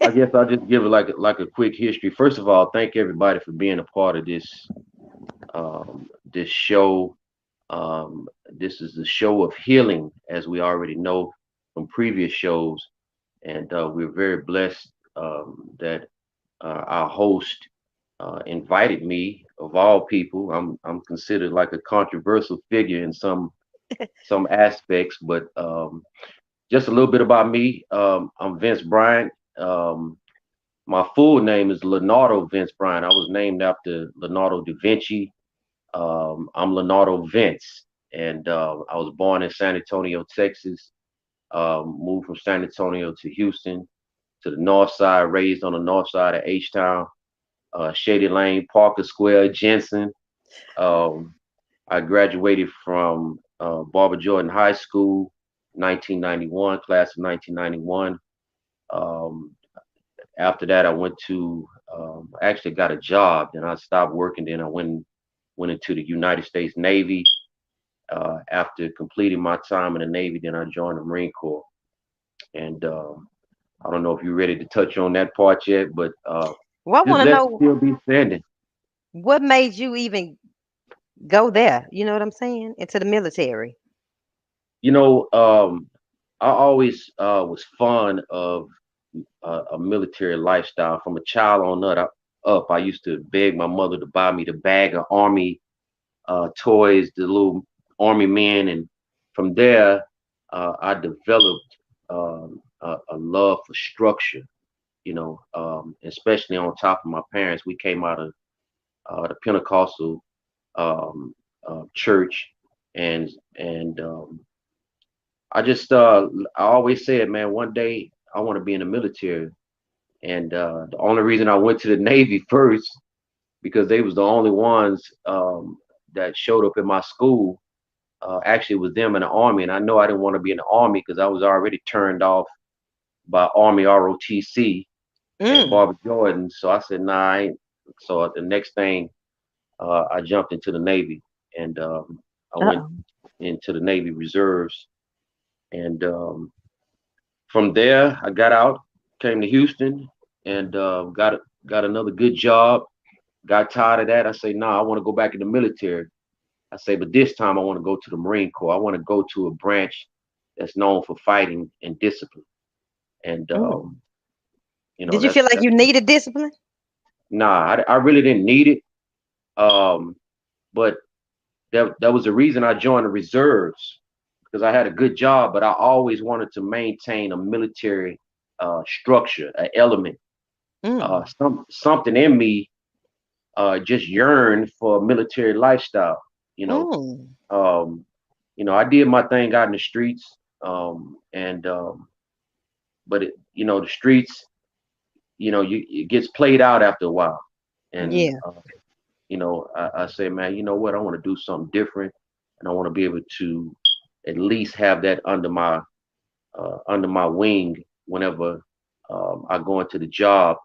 I guess I'll just give it like a quick history. First of all, thank everybody for being a part of this show. This is the show of healing, as we already know from previous shows, and we're very blessed that our host invited me. Of all people, I'm considered like a controversial figure in some aspects, but just a little bit about me. I'm Vince Bryant. Um, my full name is Leonardo Vince Bryant. I was named after Leonardo da Vinci. I'm Leonardo Vince, and I was born in San Antonio, Texas. Moved from San Antonio to Houston, to the north side, raised on the north side of H Town, Shady Lane, Parker Square, Jensen. Um, I graduated from Barbara Jordan High School, 1991, class of 1991. Um, After that, I went to I actually got a job. Then I stopped working. Then I went into the United States Navy. After completing my time in the Navy, then I joined the Marine Corps. And I don't know if you're ready to touch on that part yet, but Well, I just want to let it know still be standing. what made you even go there. You know what I'm saying? Into the military. You know, I always was fond of a military lifestyle. From a child on up, I used to beg my mother to buy me the bag of army toys, the little army men, and from there, I developed a love for structure. Especially on top of my parents, we came out of the Pentecostal um, church, and I always said, man, one day I want to be in the military, and the only reason I went to the Navy first because they was the only ones that showed up in my school. Actually, it was them in the army, and I know I didn't want to be in the army because I was already turned off by Army ROTC and Mm. Barbara Jordan. So I said, nah, I ain't. So the next thing, I jumped into the Navy, and I went Uh-oh. into the Navy Reserves, and from there I got out, came to Houston, and got another good job. Got tired of that. I say, nah, I want to go back in the military. I say, but this time I want to go to the Marine Corps. I want to go to a branch that's known for fighting and discipline. And Mm. Did you that's feel like that's you needed discipline? nah. I really didn't need it. Um, but that was the reason I joined the reserves because I had a good job, but I always wanted to maintain a military structure, an element, Mm. something in me just yearned for a military lifestyle. You know, Mm. um, I did my thing out in the streets, and but the streets, it gets played out after a while, and Yeah. I say, man, you know what? I want to do something different, and I want to be able to at least have that under my wing whenever I go into the job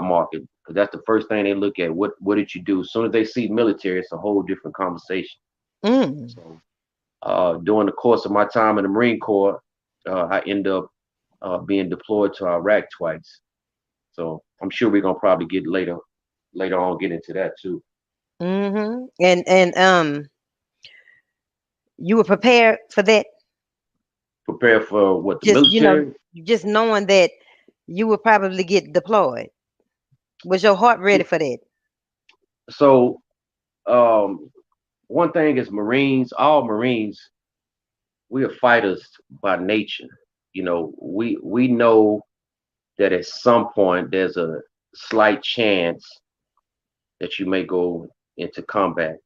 market, because that's the first thing they look at. What did you do? As soon as they see military, it's a whole different conversation. Mm. So during the course of my time in the Marine Corps, I end up being deployed to Iraq twice. So I'm sure we're gonna probably get later on get into that too. Mm-hmm. And you were prepared for that. Prepare for what the Just military. just knowing that you would probably get deployed. Was your heart ready for that? So um, one thing is Marines, all Marines, we are fighters by nature. We know that at some point there's a slight chance that you may go into combat.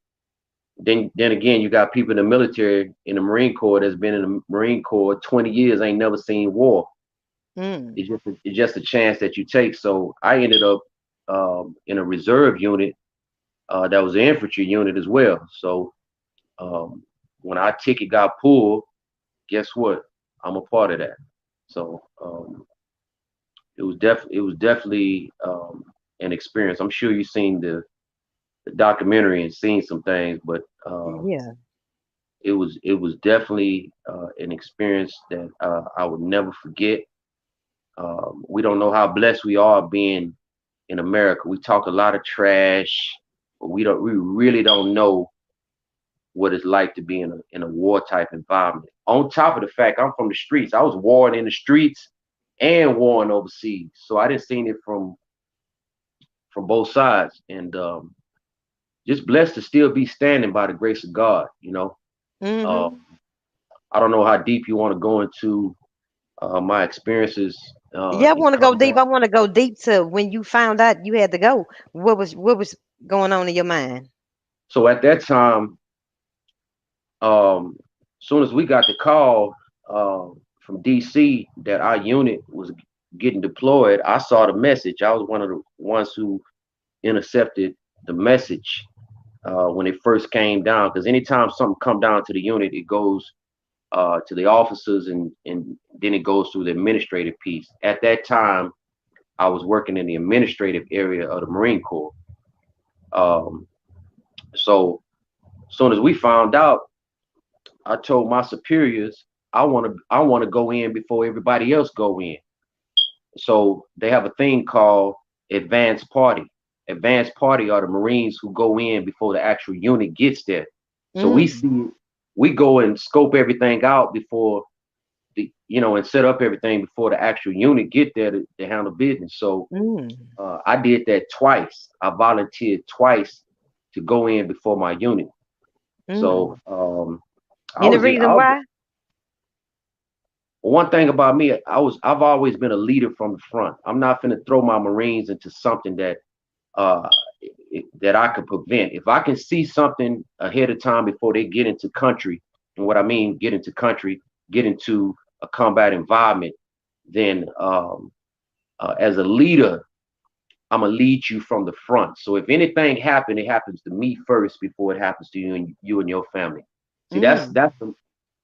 Then again, you got people in the military, in the Marine Corps, that's been in the Marine Corps 20 years, ain't never seen war. Mm. It's just a chance that you take. So I ended up in a reserve unit that was an infantry unit as well. So um, when our ticket got pulled, guess what? I'm a part of that. So it was definitely an experience. I'm sure you've seen the documentary and seen some things, but Yeah. it was definitely an experience that I would never forget. We don't know how blessed we are being in America. We talk a lot of trash, but we really don't know what it's like to be in a war type environment. On top of the fact, I'm from the streets. I was warring in the streets and warring overseas, so I didn't seen it from both sides, and just blessed to still be standing by the grace of God. Uh, Mm-hmm. I don't know how deep you want to go into my experiences Yeah, I in want to go deep. combat. I want to go deep to when you found out you had to go. What was going on in your mind? So at that time, soon as we got the call from DC that our unit was getting deployed, I saw the message. I was one of the ones who intercepted the message when it first came down. Because anytime something come down to the unit, it goes to the officers and then it goes through the administrative piece. At that time, I was working in the administrative area of the Marine Corps. Um, so as soon as we found out, I told my superiors I want to go in before everybody else go in. So they have a thing called advance party. Advance party are the Marines who go in before the actual unit gets there. So Mm, we go and scope everything out before and set up everything before the actual unit get there to handle business. So mm, I did that twice. I volunteered twice to go in before my unit. So mm. I Any was reason why? one thing about me, I've always been a leader from the front. I'm not gonna throw my Marines into something uh that I could prevent. If I can see something ahead of time before they get into country, and what I mean get into country, get into a combat environment, then as a leader, I'm gonna lead you from the front. So if anything happens, it happens to me first before it happens to you and your family. See, Mm,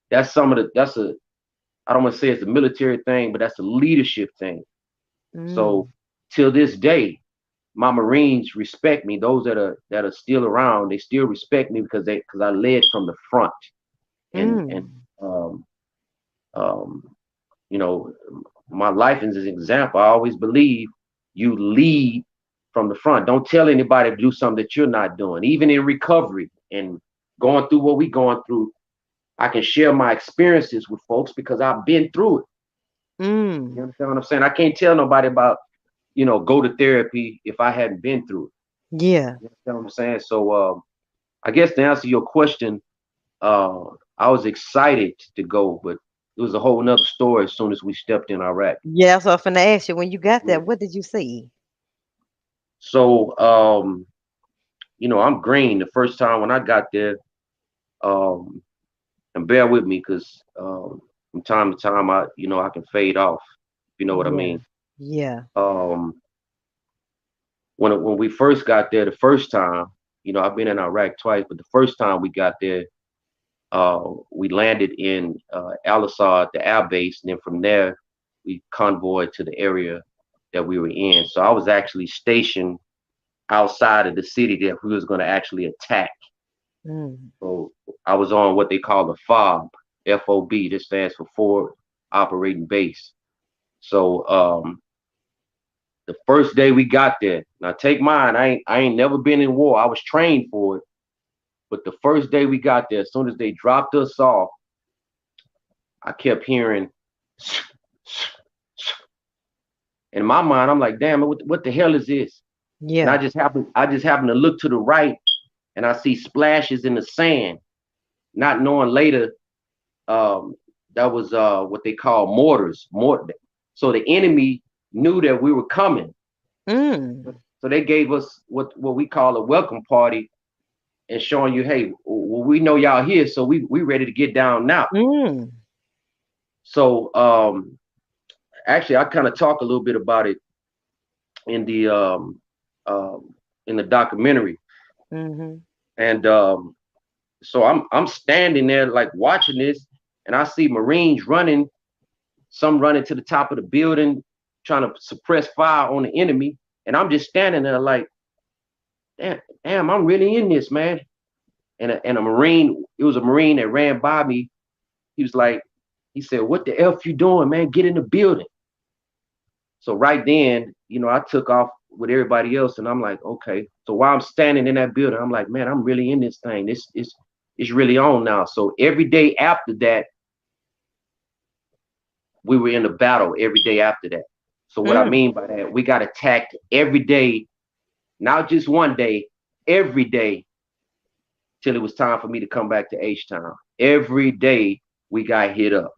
that's some of the that's a I don't want to say it's a military thing, but that's a leadership thing. So mm, till this day, my Marines respect me. Those that are still around, they still respect me because I led from the front. And mm, um, um, you know, my life is an example. I always believe you lead from the front. Don't tell anybody to do something that you're not doing. Even in recovery and going through what we're going through, I can share my experiences with folks because I've been through it. You mm. understand what I'm saying? I can't tell nobody about, go to therapy if I hadn't been through it. Yeah. You understand what I'm saying? So I guess to answer your question, uh, I was excited to go, but it was a whole nother story as soon as we stepped in Iraq. Yeah, so I'm finna ask you, when you got there, Yeah. what did you see? So I'm green. The first time when I got there, um, and bear with me because from time to time I can fade off. If you know what I Yeah. mean. Yeah. Um, when we first got there the first time, I've been in Iraq twice, but the first time we got there, we landed in Al Assad, the air base, and then from there we convoyed to the area that we were in. So I was actually stationed outside of the city that we was going to actually attack. Mm, So I was on what they call the FOB, FOB. This stands for Forward Operating Base. So the first day we got there, now take mine. I ain't never been in war. I was trained for it. But the first day we got there, as soon as they dropped us off, I kept hearing in my mind, I'm like, damn, what the hell is this? And I yeah. just happened to look to the right and I see splashes in the sand, not knowing later um, that was what they call mortars. So the enemy knew that we were coming. Mm, So they gave us what we call a welcome party and showing you, hey, well, we know y'all here, so we ready to get down now. mm, So actually, I kind of talk a little bit about it in the um, in the documentary, mm-hmm. and so I'm standing there like watching this, and I see Marines running, some running to the top of the building, trying to suppress fire on the enemy, and I'm just standing there like, damn, I'm really in this, man. And a Marine, it was a Marine that ran by me. He was like, he said, "What the f you doing, man? Get in the building." So right then, I took off with everybody else, and I'm like, okay. So while I'm standing in that building, I'm like, man, I'm really in this thing. This is it's really on now. So every day after that, we were in the battle every day after that. So what I Mm. mean by that, we got attacked every day, not just one day, every day till it was time for me to come back to H Town. Every day we got hit up.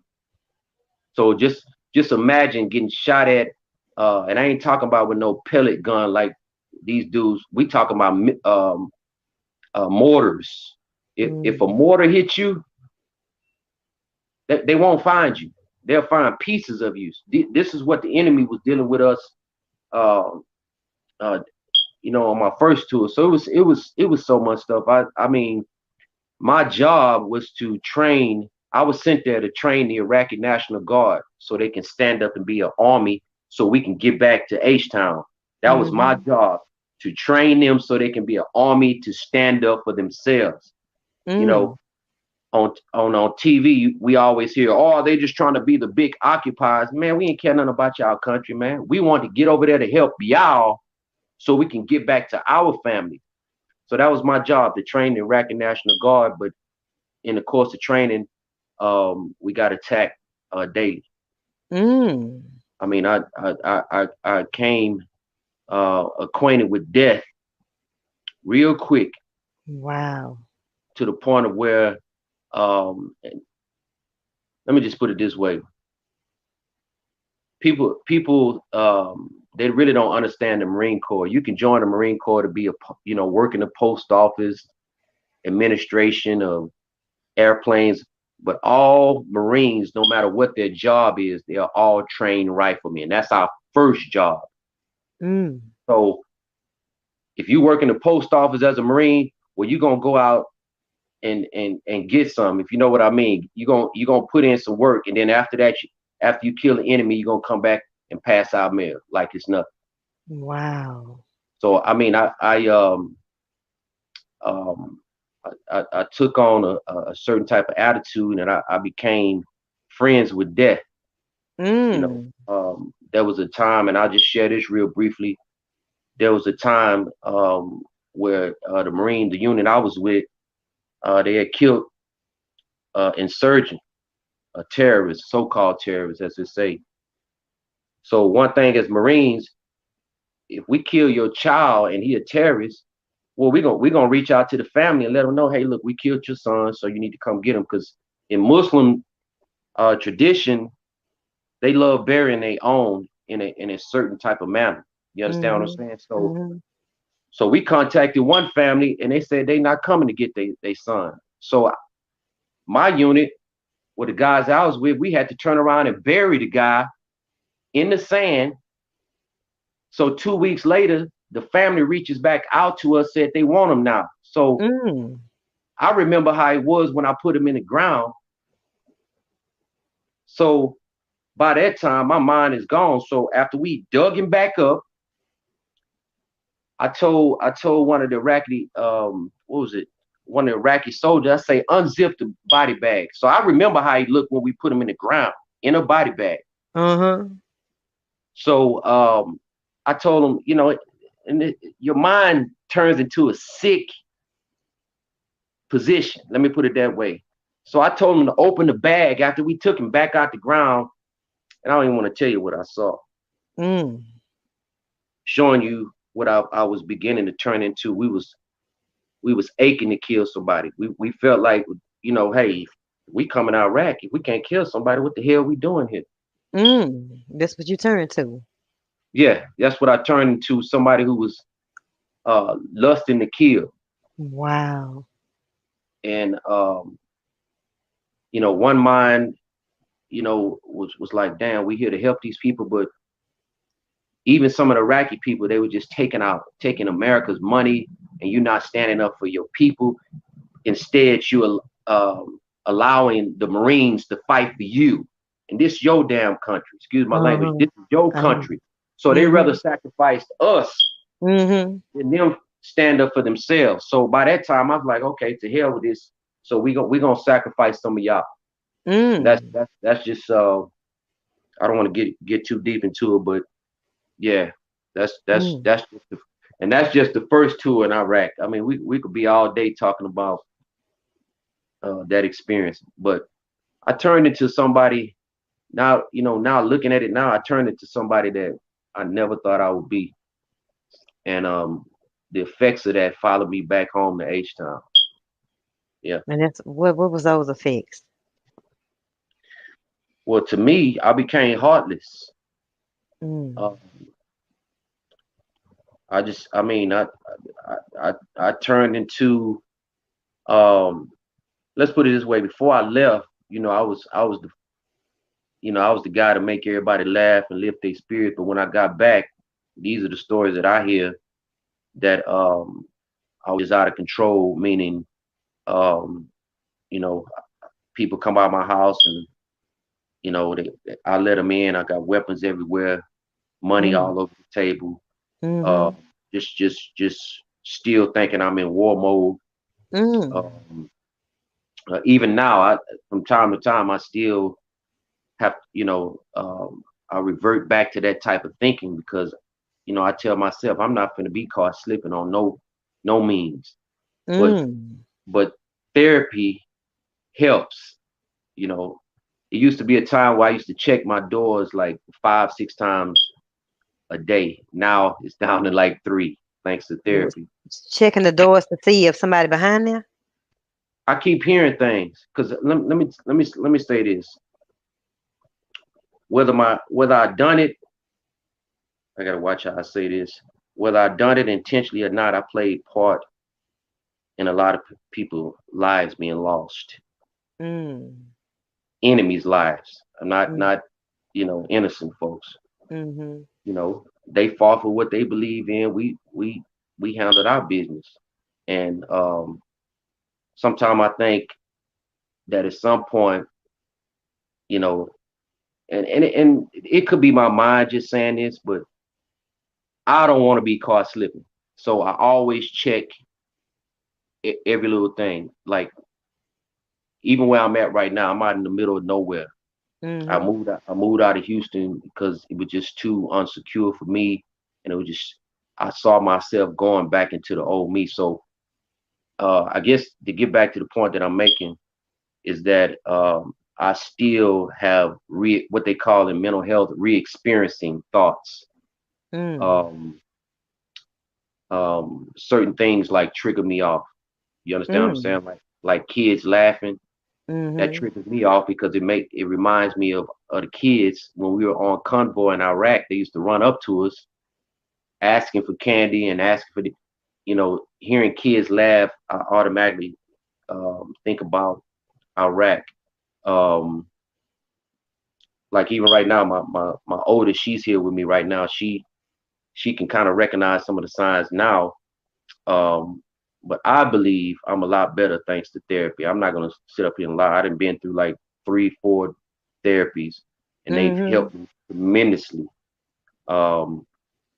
So just imagine getting shot at, and I ain't talking about with no pellet gun like these dudes. We talking about mortars. If a Mm. mortar hits you, they won't find you. They'll find pieces of you. This is what the enemy was dealing with us. Uh, uh, on my first tour. So it was so much stuff. I mean, my job was to train. I was sent there to train the Iraqi National Guard so they can stand up and be an army so we can get back to H Town. That was my Mhm. job, to train them so they can be an army to stand up for themselves. You Mm. know, on TV, we always hear, oh, they just trying to be the big occupiers. Man, we ain't care nothing about y'all country, man. We want to get over there to help y'all so we can get back to our family. So that was my job, to train the Iraqi National Guard. But in the course of training, we got attacked daily. Mm. I mean, I came acquainted with death real quick, Wow. to the point of where, let me just put it this way: people they really don't understand the Marine Corps. You can join the Marine Corps to be work in the post office, administration of airplanes, but all Marines, no matter what their job is, they are all trained riflemen. That's our first job. Mm. So if you work in the post office as a Marine, well, you're gonna go out and get some. If you know what I mean, you're gonna put in some work, and then after that, after you kill the enemy, you're gonna come back and pass out mail like it's nothing. Wow. So I mean, um, I took on a certain type of attitude, and I became friends with death. Mm. There was a time, and I'll just share this real briefly. There was a time where the unit I was with, they had killed insurgent, a terrorist, so-called terrorist, as they say. So one thing as Marines, if we kill your child and he a terrorist, well, we're gonna reach out to the family and let them know, hey, look, we killed your son, so you need to come get him. Because in Muslim tradition, they love burying their own in a certain type of manner. You understand what I'm Mhm. saying? So Mhm. so we contacted one family and they said they not coming to get their son. So my unit, with the guys I was with, we had to turn around and bury the guy in the sand. So 2 weeks later, the family reaches back out to us, said they want him now. So Mm. I remember how it was when I put him in the ground. So by that time, my mind is gone. So after we dug him back up, I told one of the Iraqi what was it? One of the Iraqi soldiers, I say unzip the body bag. So I remember how he looked when we put him in the ground in a body bag. Uh-huh. So I told him, your mind turns into a sick position. Let me put it that way. So I told him to open the bag after we took him back out the ground, and I don't even want to tell you what I saw, Mm. showing you what I was beginning to turn into. We was aching to kill somebody. We felt like, hey, we coming out Iraq. If we can't kill somebody, what the hell we doing here? Mm. That's what you turn to. Yeah, that's what I turned into, somebody who was lusting to kill. Wow. And one mind, was like, damn, we here to help these people, but even some of the Iraqi people, they were just taking America's money, and you're not standing up for your people. Instead, you allowing the Marines to fight for you. And this your damn country. Excuse my language. Uh-huh. This is your Uh-huh. country. So they rather Mhm. sacrifice us Mhm. than them stand up for themselves. So by that time, I was like, okay, to hell with this. So we gonna sacrifice some of y'all. And that's Mm. that's that's just I don't want to get too deep into it, but Yeah, Mm. that's just and that's just the first tour in Iraq. I mean, we could be all day talking about that experience, but I turned into somebody now. You know, now looking at it now, I turned into somebody that I never thought I would be, and the effects of that followed me back home to H Town. Yeah. And that's what was those effects? Well, to me, I became heartless. Mm. Uh, I mean, I turned into, um, let's put it this way. Before I left, I was the guy to make everybody laugh and lift their spirit. But when I got back, these are the stories that I hear that I was just out of control. Meaning, um, you know, people come by my house and I let them in. I got weapons everywhere, money Mm. all over the table. Uh, Mm-hmm. just still thinking I'm in war mode. Mm. Um, Even now, from time to time, I still have, I revert back to that type of thinking because, I tell myself I'm not going to be caught slipping on no means. But Mm. but therapy helps. You know, it used to be a time where I used to check my doors like 5, 6 times a day. Now it's down to like three, thanks to Was therapy. checking the doors to see if somebody behind there. I keep hearing things because let me say this. Whether I done it, I gotta watch how I say this. Whether I done it intentionally or not, I played part in a lot of people lives being lost, Mm. enemies' lives. I'm not Mm. not innocent folks. Mm-hmm. They fought for what they believe in. We handled our business, and sometimes I think that at some point, you know, and it could be my mind just saying this, but I don't want to be caught slipping. So I always check every little thing. Like even where I'm at right now, I'm out in the middle of nowhere. Mm-hmm. I moved out of Houston because it was just too unsecure for me, and it was just I saw myself going back into the old me. So I guess to get back to the point that I'm making is that I still have what they call in mental health re-experiencing thoughts. Mm. Um, Certain things like trigger me off. You understand what I'm Mm. saying? Like kids laughing, that Mm-hmm. triggers me off because it reminds me of the kids when we were on convoy in Iraq. They used to run up to us asking for candy and asking for hearing kids laugh. I automatically think about Iraq. Um, like even right now, my oldest, she's here with me right now. She can kind of recognize some of the signs now. Um, but I believe I'm a lot better thanks to therapy. I'm not gonna sit up here and lie. I done been through like 3, 4 therapies, and they've Mm-hmm. helped me tremendously. Um,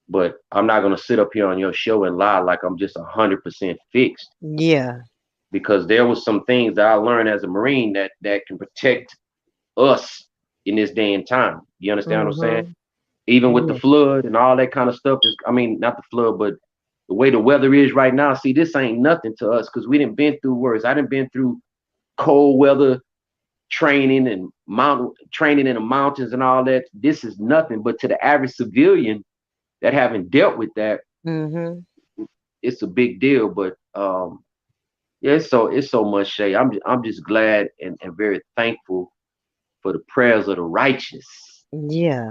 but I'm not gonna sit up here on your show and lie like I'm just 100% fixed Yeah. because there was some things that I learned as a Marine that can protect us in this day and time. You understand what I'm saying? Mm-hmm. Even with the Yeah. flood and all that kind of stuff. I mean, not the flood, but the way the weather is right now. See, this ain't nothing to us because we didn't been through worse. I didn't been through cold weather training and mountain training in the mountains and all that. This is nothing, but to the average civilian that haven't dealt with that, Mm-hmm. it's a big deal. But yeah, it's so much, Shay. I'm just glad and very thankful for the prayers of the righteous. Yeah.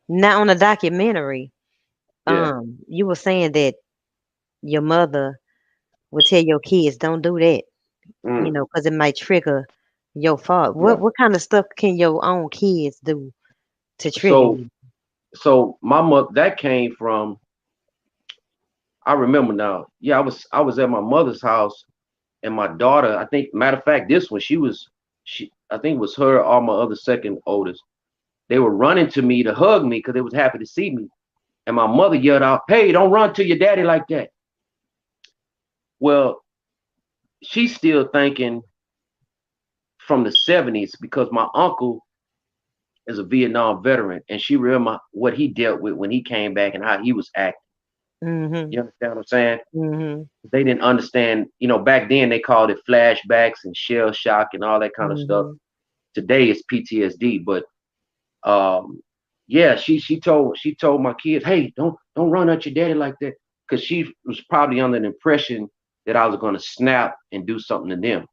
Now on the documentary, Yeah. you were saying that your mother would tell your kids don't do that, Mm. because it might trigger your fault. What Yeah. what kind of stuff can your own kids do to trigger So you? so my mother that came from I remember now. Yeah, I was at my mother's house and my daughter, I think matter of fact, this one she I think it was her or my other second oldest. They were running to me to hug me because they was happy to see me. And my mother yelled out, "Hey, don't run to your daddy like that." Well, she's still thinking from the 70s because my uncle as a Vietnam veteran, and she remember what he dealt with when he came back and how he was acting. Mhm. You understand what I'm saying? Mhm. They didn't understand, back then they called it flashbacks and shell shock and all that kind of stuff. Mhm. Today it's PTSD, but um, yeah, she told my kids, hey, don't run at your daddy like that, because she was probably under the impression that I was going to snap and do something to them.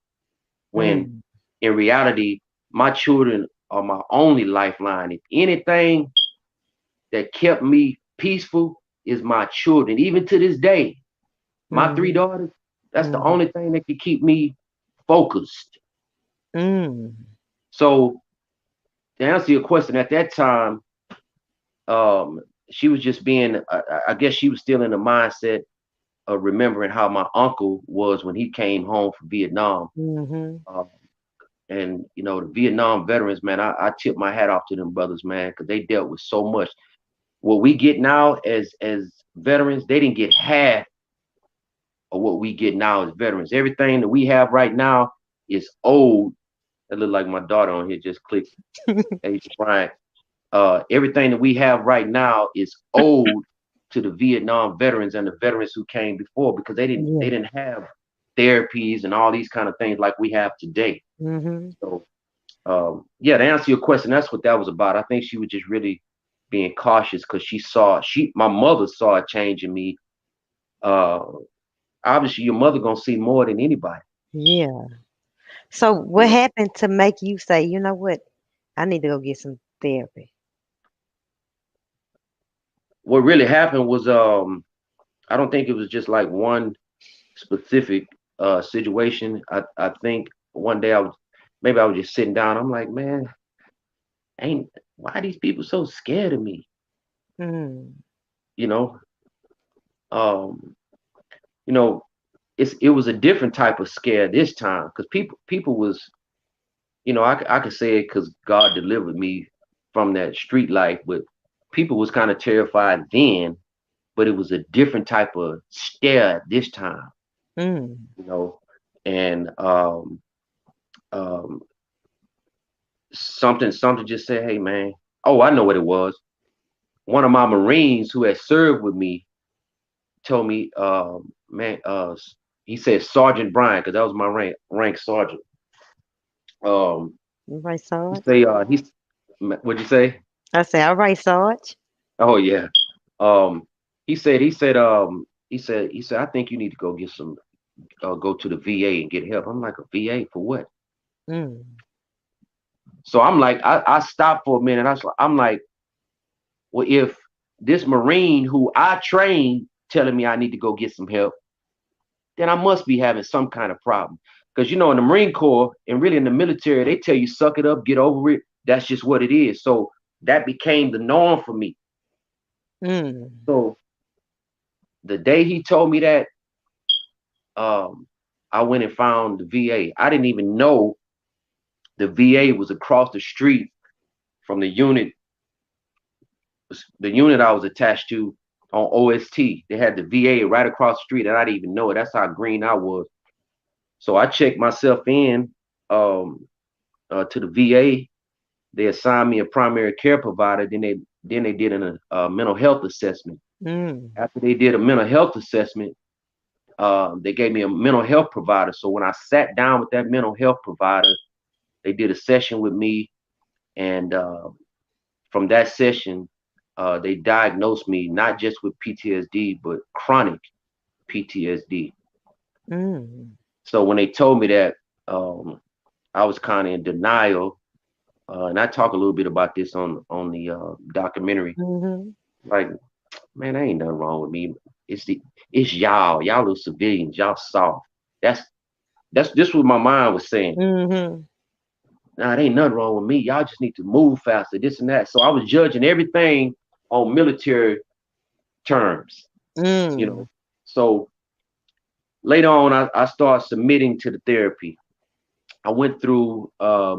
When Mm. in reality, my children are my only lifeline. If anything that kept me peaceful is my children. Even to this day, my three Mhm. daughters, that's the Mhm. only thing that can keep me focused. Mm. So to answer your question, at that time, um, she was just being, I guess she was still in the mindset of remembering how my uncle was when he came home from Vietnam. Mhm. Uh, and the Vietnam veterans, man, I tip my hat off to them brothers, man, because they dealt with so much. What we get now as veterans, they didn't get half of what we get now as veterans. Everything that we have right now is old. That look like my daughter on here just clicked. Agent Bryant. Everything that we have right now is owed to the Vietnam veterans and the veterans who came before, because they didn't they Yeah. didn't have therapies and all these kind of things like we have today. Mhm. So yeah, to answer your question, that's what that was about. I think she was just really being cautious because my mother saw a change in me. Uh, Obviously, your mother gonna see more than anybody. Yeah. So You what know happened to make you say, you know what? I need to go get some therapy. what really happened was I don't think it was just like one specific situation. I think one day maybe I was just sitting down. I'm like, man, ain't why are these people so scared of me? Mm. You know, um, you know, it was a different type of scare this time because people was, I could say it because God delivered me from that street life, but people was kind of terrified then, but it was a different type of scare this time, Mm. you know, and um, something just said, hey man, oh I know what it was. One of my Marines who had served with me told me, man, he said Sergeant Bryant, because that was my rank sergeant. Um, All right, he Sarge. say, what'd you say? I say, all right, Sarge. Oh yeah. Um, he said, I think you need to go get some, go to the VA and get help. I'm like, a VA for what? Mm. So I'm like, I stopped for a minute. I'm like, well, if this Marine who I trained telling me I need to go get some help, then I must be having some kind of problem. Because in the Marine Corps and really in the military, they tell you suck it up, get over it. That's just what it is. So that became the norm for me. Mm. So the day he told me that, um, I went and found the VA. I didn't even know the VA was across the street from the unit I was attached to on OST. They had the VA right across the street, and I didn't even know it. That's how green I was. So I checked myself in, um, to the VA. They assigned me a primary care provider. Then they did a mental health assessment. Mm. After they did a mental health assessment, they gave me a mental health provider. So when I sat down with that mental health provider, they did a session with me, and from that session, they diagnosed me not just with PTSD but chronic PTSD. Mm. So when they told me that, um, I was kind of in denial, and I talk a little bit about this on the documentary. Mhm. Like, man, there ain't nothing wrong with me. It's y'all little civilians, y'all soft. That's that's just what my mind was saying. Mhm. Nah, there ain't nothing wrong with me. Y'all just need to move faster, this and that. So I was judging everything on military terms, you Mm. know. So later on, I started submitting to the therapy. I went through uh,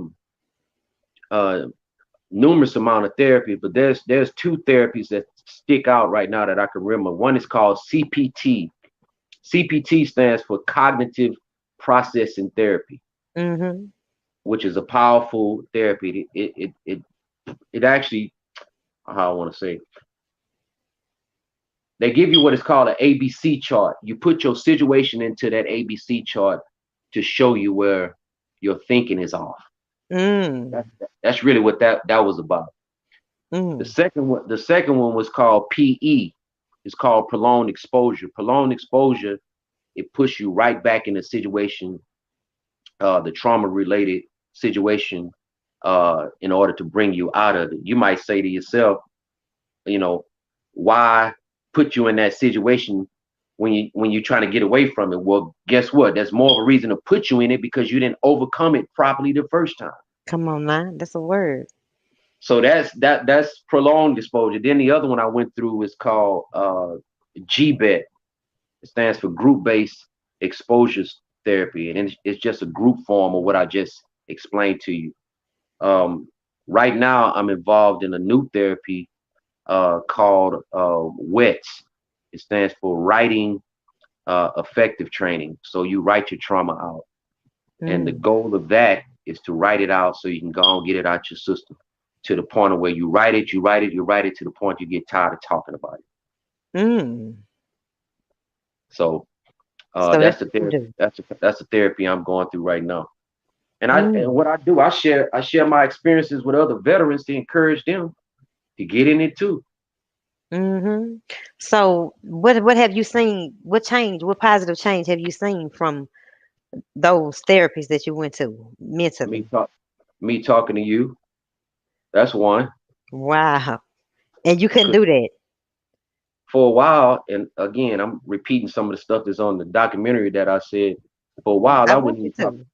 numerous amount of therapy, but there's two therapies that stick out right now that I can remember. One is called CPT. CPT stands for Cognitive Processing Therapy, Mhm. which is a powerful therapy. It it actually, how I want to say, they give you what is called an ABC chart. You put your situation into that ABC chart to show you where your thinking is off. Mm. That's that's really what that was about. Mm. The second one was called PE. It's called prolonged exposure. Prolonged exposure, it puts you right back in the situation, the trauma related situation, in order to bring you out of it. You might say to yourself, you know, why put you in that situation when you're trying to get away from it? Well, guess what? That's more of a reason to put you in it because you didn't overcome it properly the first time. Come on now. That's a word. So that's prolonged exposure. Then the other one I went through is called GBET. It stands for group based exposure therapy, and it's just a group form of what I just explained to you. Um, right now, I'm involved in a new therapy called WETS. It stands for Writing Effective Training. So you write your trauma out, and the Mm. goal of that is to write it out so you can go and get it out your system to the point of where you write it, you write it, you write it to the point you get tired of talking about it. Mm. So So that's that's the what you therapy. do. That's the therapy I'm going through right now. And Mm. what I do, I share my experiences with other veterans to encourage them to get in it too. Mm-hmm. So what have you seen? What change? What positive change have you seen from those therapies that you went to Me mentally? talk, me talking to you. That's one. Wow. And you couldn't 'Cause do that. for a while, and again, I'm repeating some of the stuff that's on the documentary that I said. For a while, I I want wouldn't you even talk. to.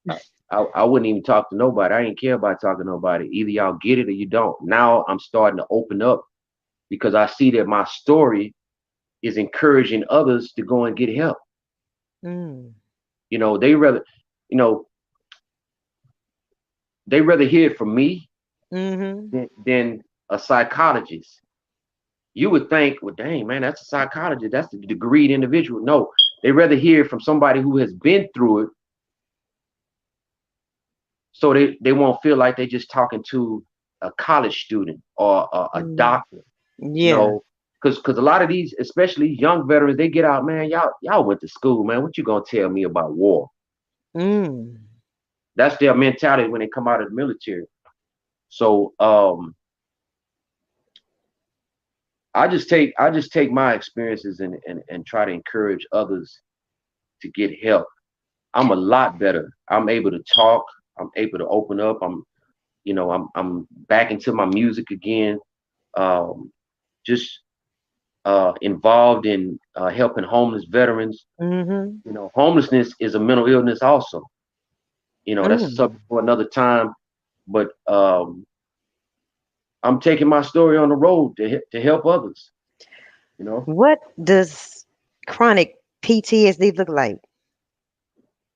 I wouldn't even talk to nobody. I didn't care about talking to nobody. Either y'all get it or you don't. Now I'm starting to open up because I see that my story is encouraging others to go and get help. Mm. You know, you know, they rather hear it from me Mm-hmm. than a psychologist. You would think, well, dang man, that's a psychologist. That's the degreed individual. No, they rather hear it from somebody who has been through it, so they won't feel like they're just talking to a college student or a Mm. doctor. You Yeah. know, because a lot of these, especially young veterans, they get out, man. Y'all went to school, man. What you gonna tell me about war? Mm. That's their mentality when they come out of the military. So I just take my experiences and try to encourage others to get help. I'm a lot better. I'm able to talk. I'm able to open up. I'm back into my music again. Um, just involved in helping homeless veterans. Mm-hmm. Homelessness is a mental illness also. That's a Mm. subject for another time. But I'm taking my story on the road to help others. You know, What does chronic PTSD look like?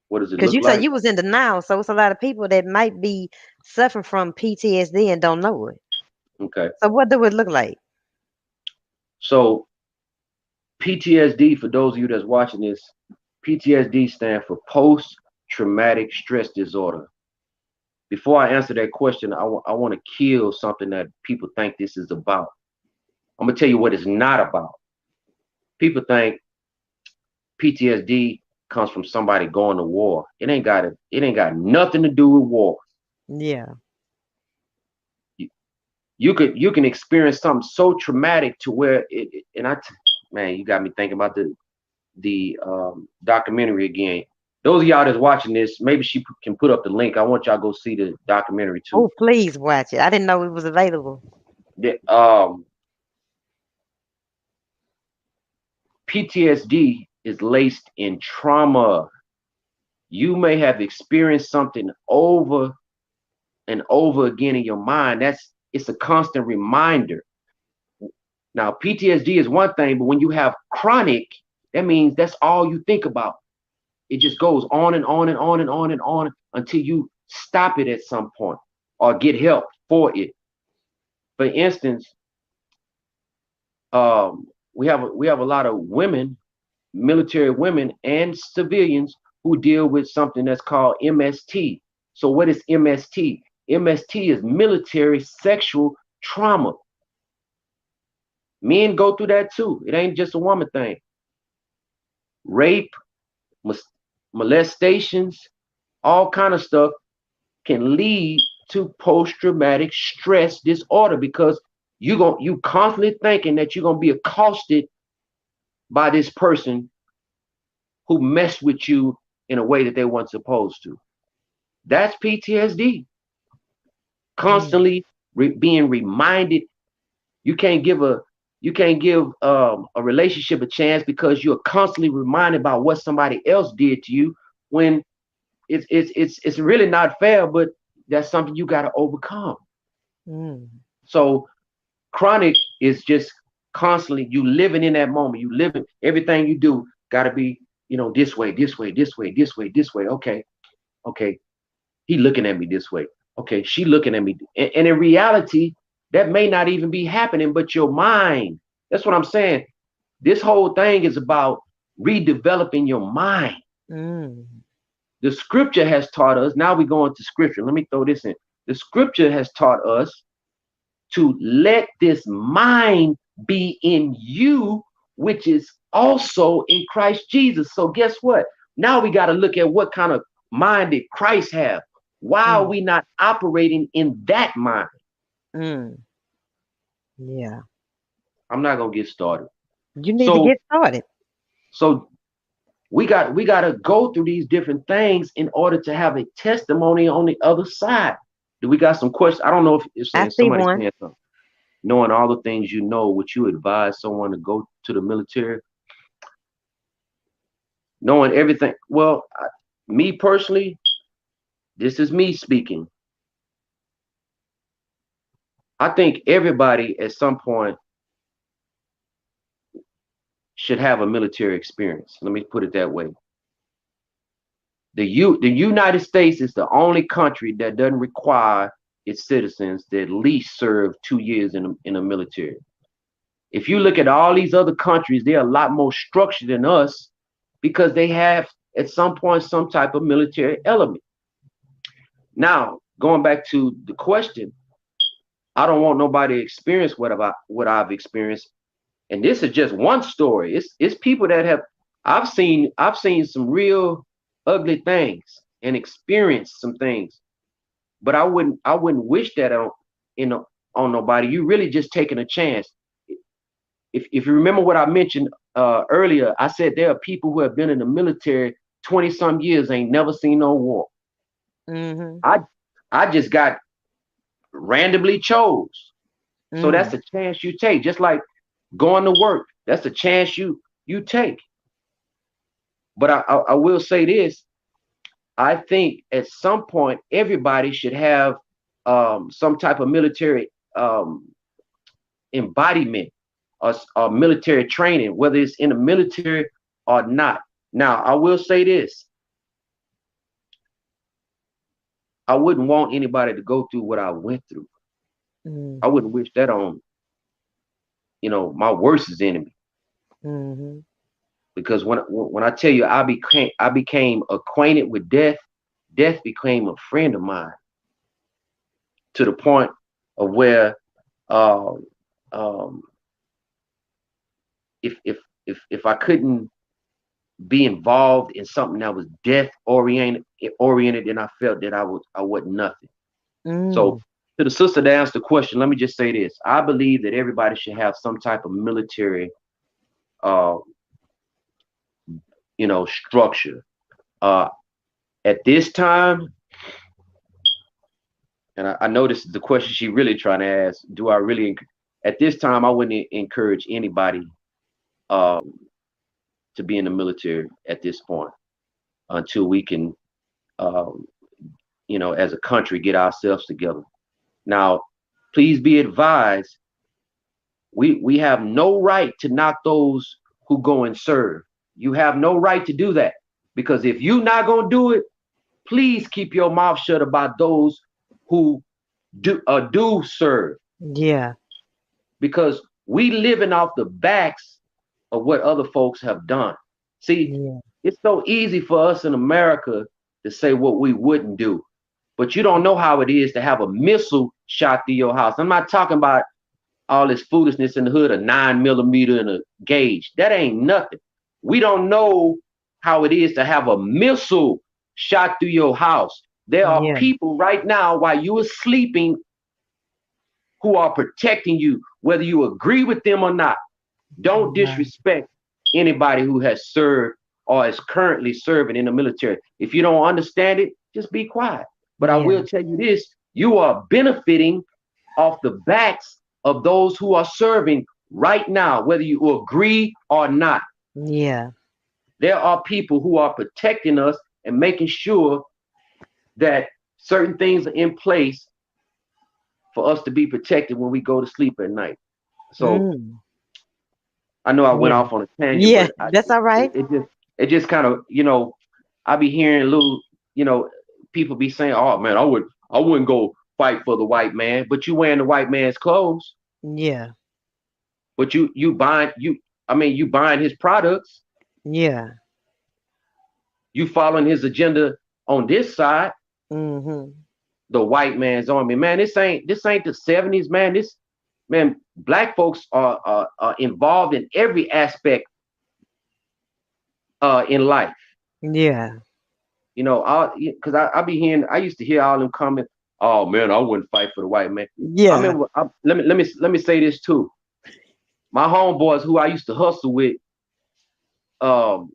what does it Because look you said like? you was in denial, so it's a lot of people that might be suffering from PTSD and don't know it. Okay, So what do it look like? so PTSD, for those of you that's watching this, PTSD stands for post traumatic stress disorder. Before I answer that question, I want to kill something that people think this is about. I'm gonna tell you what it's not about. People think PTSD comes from somebody going to war. It ain't got nothing to do with war. Yeah. You, you can experience something so traumatic to where man, you got me thinking about the documentary again. Those of y'all that's watching this, maybe she can put up the link. I want y'all to go see the documentary too. Oh, please watch it. I didn't know it was available. The, PTSD is laced in trauma. You may have experienced something over and over again in your mind. It's a constant reminder. Now, PTSD is one thing, but when you have chronic, that means that's all you think about. It just goes on and on and on and on and on until you stop it at some point or get help for it. For instance, we have a lot of women, military women and civilians who deal with something that's called MST. So what is MST? MST is military sexual trauma. Men go through that too. It ain't just a woman thing. Rape, molestations, all kind of stuff can lead to post-traumatic stress disorder because you constantly thinking that you're gonna be accosted by this person who messed with you in a way that they weren't supposed to. That's PTSD. Mm. Constantly being reminded. You can't give a relationship a chance because you're constantly reminded about what somebody else did to you when it's really not fair, but that's something you got to overcome. Mm. So chronic is just constantly you living in that moment. You living everything you do got to be this way, this way, this way, this way, this way. Okay, okay. He looking at me this way. Okay, she looking at me. And in reality, that may not even be happening, but your mind. That's what I'm saying. This whole thing is about redeveloping your mind. Mm. The scripture has taught us. Now we go into scripture. Let me throw this in. The scripture has taught us to let this mind be in you, which is also in Christ Jesus. So guess what? Now we got to look at what kind of mind did Christ have. Why are Mm. we not operating in that mind? Mm. Yeah. I'm not gonna get started. You need to So get started. so we got to go through these different things in order to have a testimony on the other side. Do we got some questions? I don't know if you're I saying see somebody's one. saying something. Knowing all the things you know, would you advise someone to go to the military? Knowing everything. Well, me personally, this is me speaking. I think everybody at some point should have a military experience. Let me put it that way. The United States is the only country that doesn't require its citizens to at least serve 2 years in the military. If you look at all these other countries, they're a lot more structured than us because they have at some point some type of military element. Now, going back to the question, I don't want nobody to experience what I've experienced. And this is just one story. It's people that have I've seen some real ugly things and experienced some things. But I wouldn't wish that you know on nobody. You really just taking a chance. If you remember what I mentioned earlier, I said there are people who have been in the military 20 some years ain't never seen no war. Mm-hmm. I I just got randomly chose. So that's Mm. a chance you take. Just like going to work, that's a chance you take. But I will say this: I think at some point everybody should have some type of military embodiment or military training, whether it's in the military or not. Now, I will say this: I wouldn't want anybody to go through what I went through. I Mm-hmm. wouldn't wish that on my worst enemy. Mm-hmm. Because when I tell you I became acquainted with death, death became a friend of mine to the point of where uh, um, if I couldn't be involved in something that was death oriented, then I felt that I wasn't nothing. So Mm. to the sister that asked the question, let me just say this: I believe that everybody should have some type of military, uh, structure. Uh, at this time, and I know this is the question she really trying to ask. Do I really? At this time, I wouldn't encourage anybody um, to be in the military at this point until we can, um, as a country, get ourselves together. Now, please be advised: we have no right to knock those who go and serve. You have no right to do that because if you're not gonna do it, please keep your mouth shut about those who do serve, Yeah. because we living off the backs of what other folks have done. See, Yeah. it's so easy for us in America to say what we wouldn't do. but you don't know how it is to have a missile shot through your house. I'm not talking about all this foolishness in the hood, a 9 millimeter and a gauge. That ain't nothing. We don't know how it is to have a missile shot through your house. There are Yeah. people right now while you are sleeping who are protecting you, whether you agree with them or not. Don't Wow. disrespect anybody who has served or is currently serving in the military. If you don't understand it, just be quiet. But I Yeah. will tell you this, you are benefiting off the backs of those who are serving right now, whether you agree or not. Yeah. There are people who are protecting us and making sure that certain things are in place for us to be protected when we go to sleep at night. So Mm. I know I went Yeah. off on a tangent, Yeah. but That's all right. it just kind of I be hearing little people be saying, "Oh man, I wouldn't go fight for the white man," but you wearing the white man's clothes, Yeah. but you buying his products, Yeah. you following his agenda on this side, Mm-hmm. the white man's army. Man, this ain't the 70s, man. This man, black folks are involved in every aspect in life. Yeah. Because I be hearing, I used to hear all them comments. Oh man, I wouldn't fight for the white man. I Yeah. remember. Let me say this too. My homeboys, who I used to hustle with, um,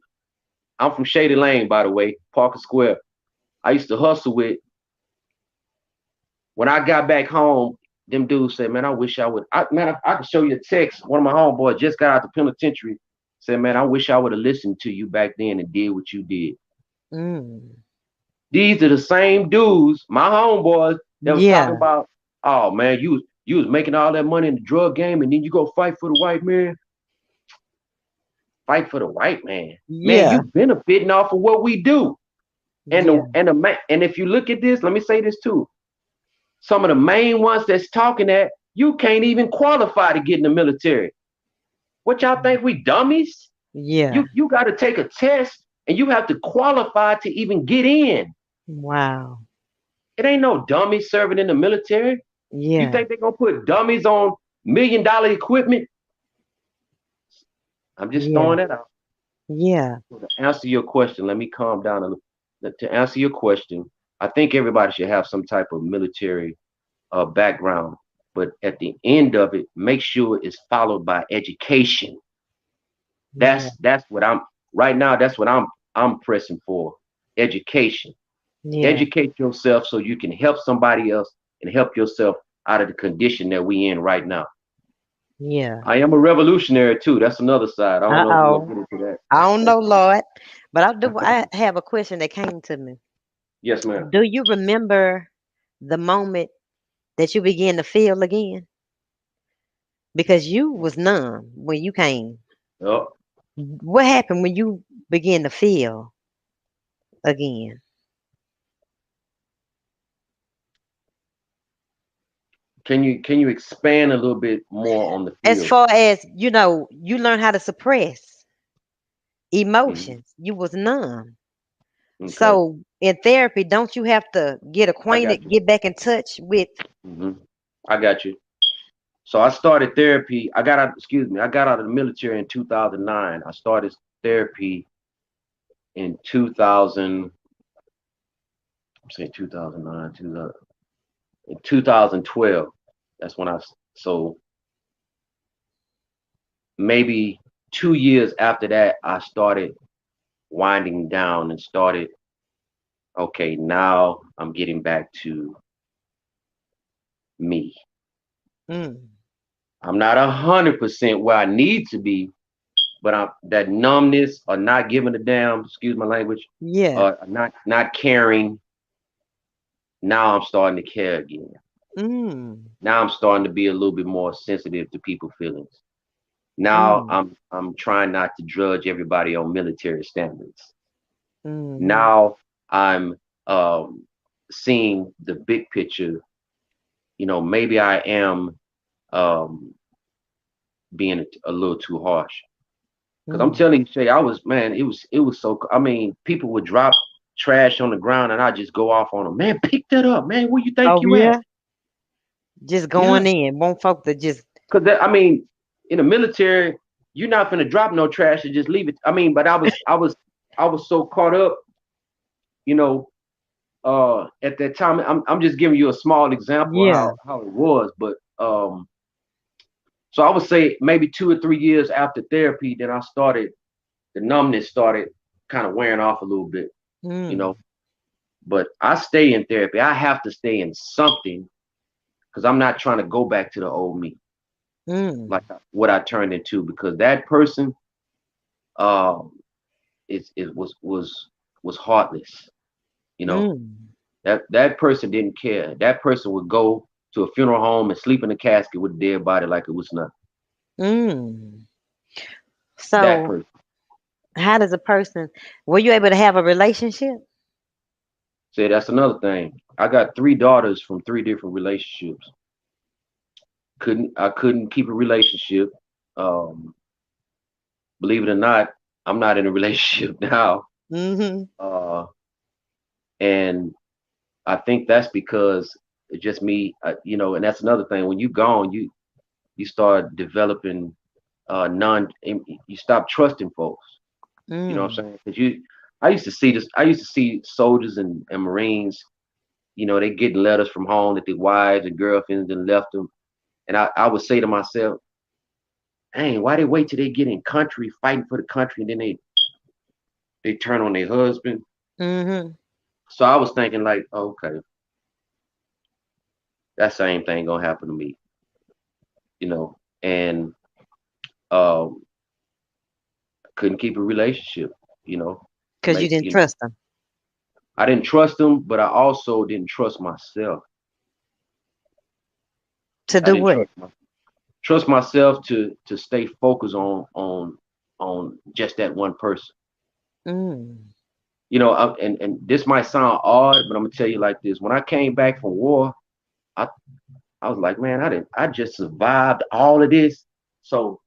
I'm from Shady Lane, by the way, Parker Square. I used to hustle with. When I got back home, them dudes said, "Man, I wish I would." I can show you a text. One of my homeboys just got out the penitentiary. Said, "Man, I wish I would have listened to you back then and did what you did." Mm. These are the same dudes, my homeboys, that was talking Yeah. about, oh man, you was making all that money in the drug game and then you go fight for the white man. Fight for the white man. Man, Yeah. you benefiting off of what we do. And Yeah. and if you look at this, let me say this too. Some of the main ones that's talking that you can't even qualify to get in the military. What y'all think we dummies? Yeah. You got to take a test and you have to qualify to even get in. Wow. It ain't no dummies serving in the military. You Yeah. think they're gonna put dummies on $1 million equipment? I'm just Yeah. throwing that out. Yeah. So to answer your question, let me calm down a little. To answer your question, I think everybody should have some type of military background, but at the end of it, make sure it's followed by education. Yeah. That's what I'm right now. That's what I'm pressing for. Education. Yeah. Educate yourself so you can help somebody else and help yourself out of the condition that we in right now. Yeah. I am a revolutionary too. That's another side. I don't know if we're Uh-oh. gonna get into I don't that. know, Lord. But I have a question that came to me. Yes, ma'am. Do you remember the moment that you began to feel again? Because you was numb when you came. Oh, What happened when you began to feel again? can you expand a little bit more on the As field? far as, you learn how to suppress Hmm. emotions. You was numb. Okay, So in therapy, don't you have to get I acquainted, got you. get back in touch with? Hmm. I got you. So I started therapy. I got out. Excuse me. I got out of the military in 2009. I started therapy in 2000. I'm saying 2009, in 2012. That's when so maybe 2 years after that, I started winding down and started, okay, now I'm getting back to me. Mm, I'm not 100% where I need to be, but I'm that numbness or not giving a damn, excuse my language, yeah. not caring. Now I'm starting to care again. Mm, Now I'm starting to be a little bit more sensitive to people's feelings. Now mm, I'm trying not to judge everybody on military standards. mm-hmm. Now I'm um, seeing the big picture. Maybe I am um, being a little too harsh. Because I'm Mm, telling you, Shay, I was man, it was so. I mean, people would drop trash on the ground, and I just go off on them. Man, pick that up, man. Where you think Oh you at? yeah, just Yeah, going in. Want folk to just. because I mean, in the military, you're not gonna drop no trash and just leave it. I mean, but I was so caught up, you know, at that time. I'm just giving you a small example of Yeah. how it was, but so I would say maybe 2 or 3 years after therapy, then I started the numbness started kind of wearing off a little bit, you know. Mm. But I stay in therapy. I have to stay in something because I'm not trying to go back to the old me, like Mm. what I turned into. Because that person, um, it was heartless. You know, Mm. that person didn't care. That person would go to a funeral home and sleep in a casket with a dead body like it was nothing. Mm. That So person. how does a person? Were you able to have a relationship? Say that's another thing. I got 3 daughters from 3 different relationships. I couldn't keep a relationship. Um, Believe it or not, I'm not in a relationship now. Mm-hmm. Uh, and I think that's because it's just me, and that's another thing. When you gone, you start developing you stop trusting folks. You know what I'm Mm. saying? Because I used to see this. I used to see soldiers and Marines. They getting letters from home that their wives and girlfriends and left them. And I would say to myself, "Dang, why they wait till they get in country, fighting for the country, and then they turn on their husband?" Mm-hmm. So I was thinking like, okay, that same thing gonna happen to me, and um, couldn't keep a relationship, you know, Because you didn't trust them. I didn't trust them, but I also didn't trust myself. To I do didn't what? trust myself to stay focused on just that one person. Mm. And this might sound odd, but I'm gonna tell you like this: when I came back from war, I I was like, man, I just survived all of this, so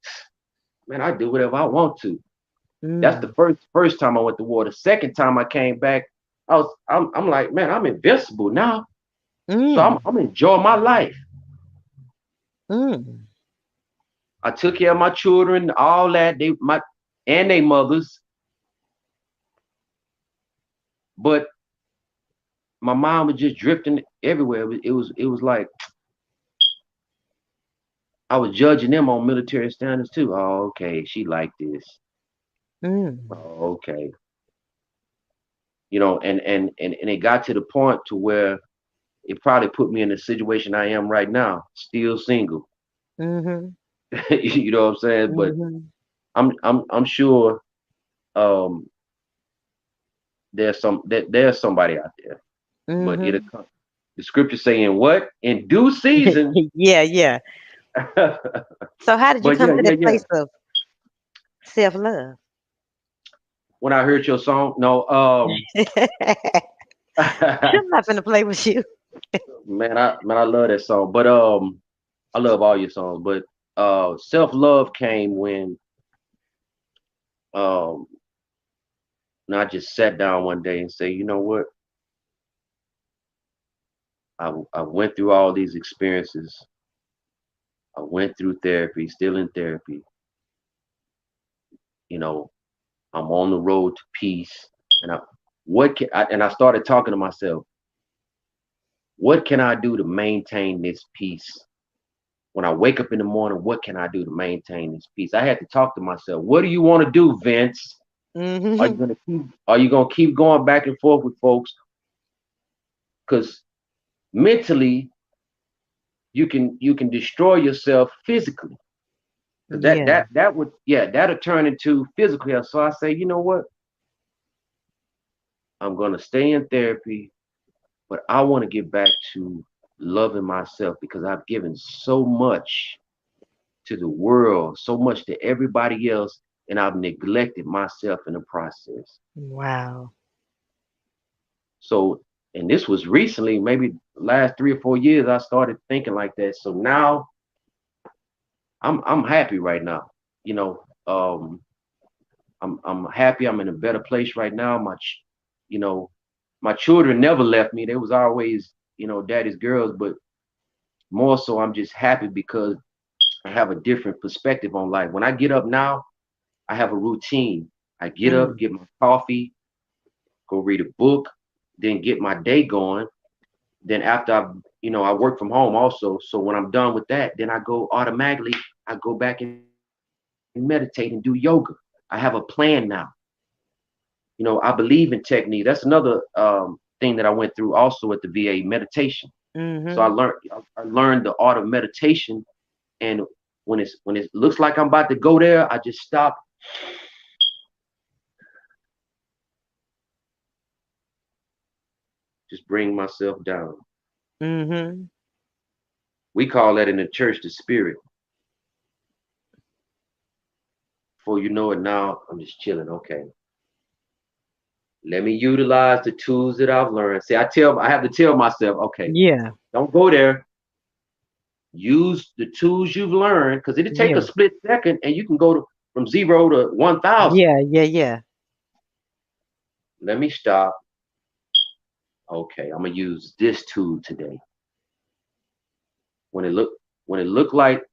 man, I do whatever I want to. That's the Mm. first time I went to war. The second time I came back, I'm like, man, I'm invincible now. So I'm Mm. I'm enjoying my life. Mm. I took care of my children, all that, and their mothers, but my mom was just drifting everywhere. It was like I was judging them on military standards too. Oh, okay, she like this. Mm. Oh, okay. And it got to the point to where it probably put me in the situation I am right now, still single. Mm-hmm. You know what I'm saying? But Mm-hmm. I'm sure um there's somebody out there, but it'll Mm-hmm. come. The scripture saying what in due season. Yeah, yeah. So how did you But come yeah, to yeah, that yeah. place of self-love? When I heard your song, no, I'm not finna play with you. man, I love that song. But I love all your songs. But self love came when um, and I just sat down one day and say, you know what? I went through all these experiences. I went through therapy, still in therapy. You know, I'm on the road to peace, and I started talking to myself. What can I do to maintain this peace? When I wake up in the morning, what can I do to maintain this peace? I had to talk to myself. What do you want to do, Vince? Are you Mm-hmm. gonna keep are you gonna keep going back and forth with folks? Because mentally you can destroy yourself physically. Because that Yeah. that that would yeah, that'll turn into physical health. So I say, you know what? I'm gonna stay in therapy, but I want to get back to loving myself because I've given so much to the world, so much to everybody else, and I've neglected myself in the process. Wow. So, and this was recently, maybe last 3 or 4 years, I started thinking like that. So now I'm happy right now. You know, I'm happy. I'm in a better place right now. You know. My children never left me. They was always, daddy's girls, but more so I'm just happy because I have a different perspective on life. When I get up now, I have a routine. I get up, Mm. get my coffee, go read a book, then get my day going. Then after I work from home also. So when I'm done with that, then I go automatically, I go back and meditate and do yoga. I have a plan now. I believe in technique. That's another thing that I went through also at the VA, meditation. So I Mhm. learned I learned the art of meditation. And when it looks like I'm about to go there, I just stop, just bring myself down. Mhm. We call that in the church the spirit. Before you know it, now I'm just chilling. Okay, let me utilize the tools that I've learned. See, I have to tell myself, okay, Yeah. don't go there. Use the tools you've learned because it'll take a Yeah. split second and you can go from 0 to 1,000. Yeah. Yeah. Yeah. Let me stop. Okay, I'm gonna use this tool today. When it look when it look like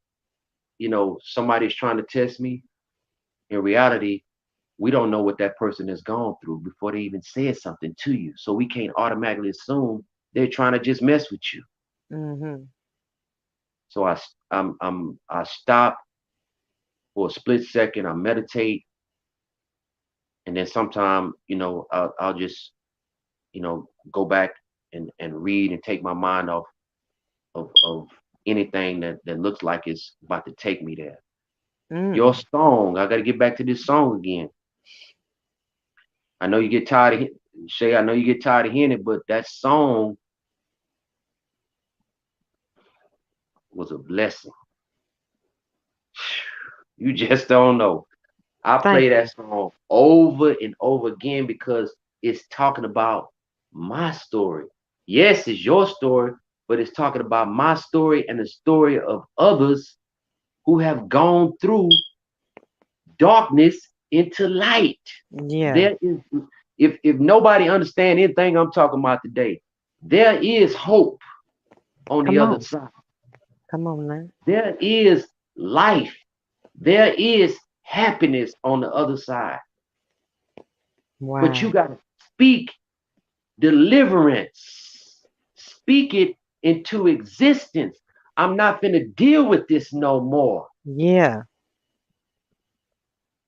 somebody's trying to test me, in reality, we don't know what that person has gone through before they even said something to you. So we can't automatically assume they're trying to just mess with you. Mhm. So I stop for a split second. I meditate, and then sometime I'll just go back and read and take my mind off of anything that looks like it's about to take me there. Your Mm. song, I got to get back to this song again. I know you get tired of Shay. I know you get tired of hearing it, but that song was a blessing. You just don't know. I Thank play that you. song over and over again because it's talking about my story. Yes, it's your story, but it's talking about my story and the story of others who have gone through darkness into light. Yeah. There is, if nobody understand anything I'm talking about today, there is hope on the Come other on. side. Come on now. There is life. There is happiness on the other side. But you Wow. got to speak deliverance. Speak it into existence. I'm not going to deal with this no more. Yeah.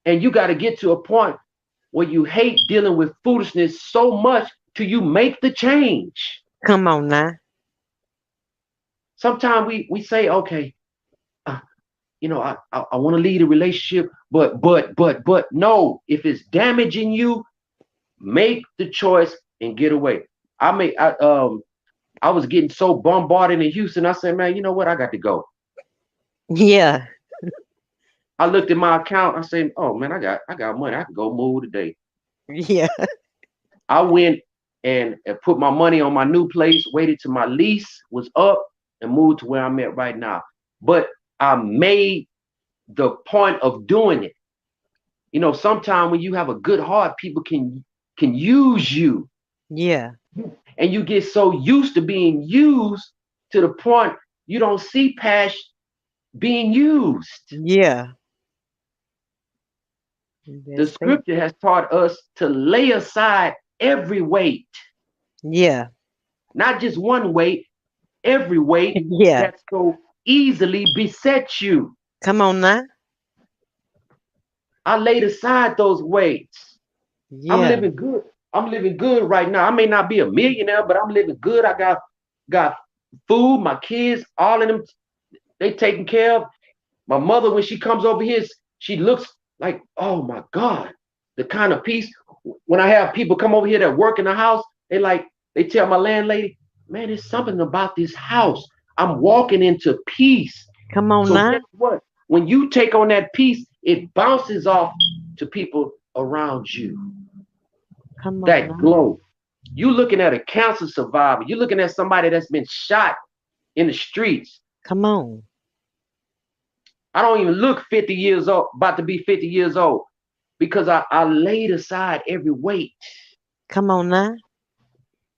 And you got to get to a point where you hate dealing with foolishness so much till you make the change. Come on now. Sometimes we say, okay, uh, I want to lead a relationship, but no, if it's damaging you, make the choice and get away. I was getting so bombarded in Houston. I said, man, you know what? I got to go. Yeah. I looked at my account. I said, oh man, I got money. I can go move today. Yeah. I went and put my money on my new place, waited till my lease was up, and moved to where I'm at right now. But I made the point of doing it. Sometimes when you have a good heart, people can use you, Yeah. and you get so used to being used to the point you don't see past being used. Yeah. The That's it. scripture has taught us to lay aside every weight, Yeah. not just one weight, every weight Yeah. that so easily besets you. Come on now. I laid aside those weights. I'm Yeah. living good. I'm living good right now. I may not be a millionaire, but I'm living good. I got food, my kids, all of them, they taken care of. My mother, when she comes over here, she looks like, oh my God, the kind of peace. When I have people come over here that work in the house, they tell my landlady, man, there's something about this house. I'm walking into peace. Come on So now. guess what? When you take on that peace, it bounces off to people around you. Come on That now. glow. You looking at a cancer survivor. You're looking at somebody that's been shot in the streets. Come on. I don't even look 50 years old, about to be 50 years old, because I laid aside every weight. Come on now.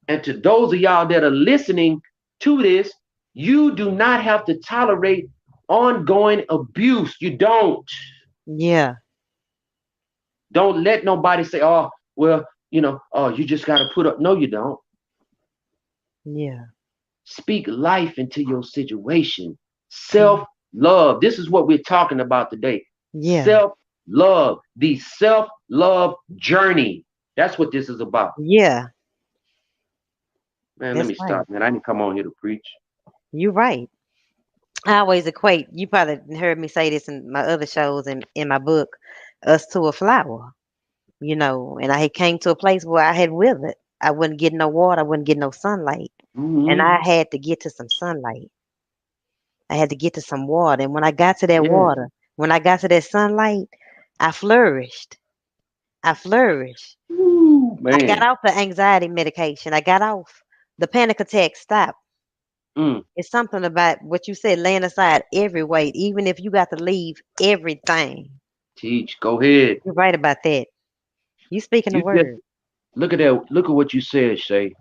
And to those of y'all that are listening to this, you do not have to tolerate ongoing abuse. You don't. Yeah. Don't let nobody say, oh, well, oh, you just got to put up. No, you don't. Yeah. Speak life into your situation. Mm. Self love. This is what we're talking about today. Yeah. Self love. The self love journey. That's what this is about. Yeah. Man, let That's me right. stop, man. I didn't come on here to preach. You're right. I always equate, you probably heard me say this in my other shows and in my book, us to a flower, and I had came to a place where I had withered. I wasn't getting no water, I wasn't getting no sunlight. And Hmm. I had to get to some sunlight. I had to get to some water. And when I got to that Yeah. water, when I got to that sunlight, I flourished. I flourished. Woo, I got man. off the anxiety medication. I got off. The panic attack stopped. Mm, It's something about what you said, laying aside every weight, even if you got to leave everything. teach. Go ahead. You're right about that. You speaking the You just word. look at that. Look at what you said, Shay.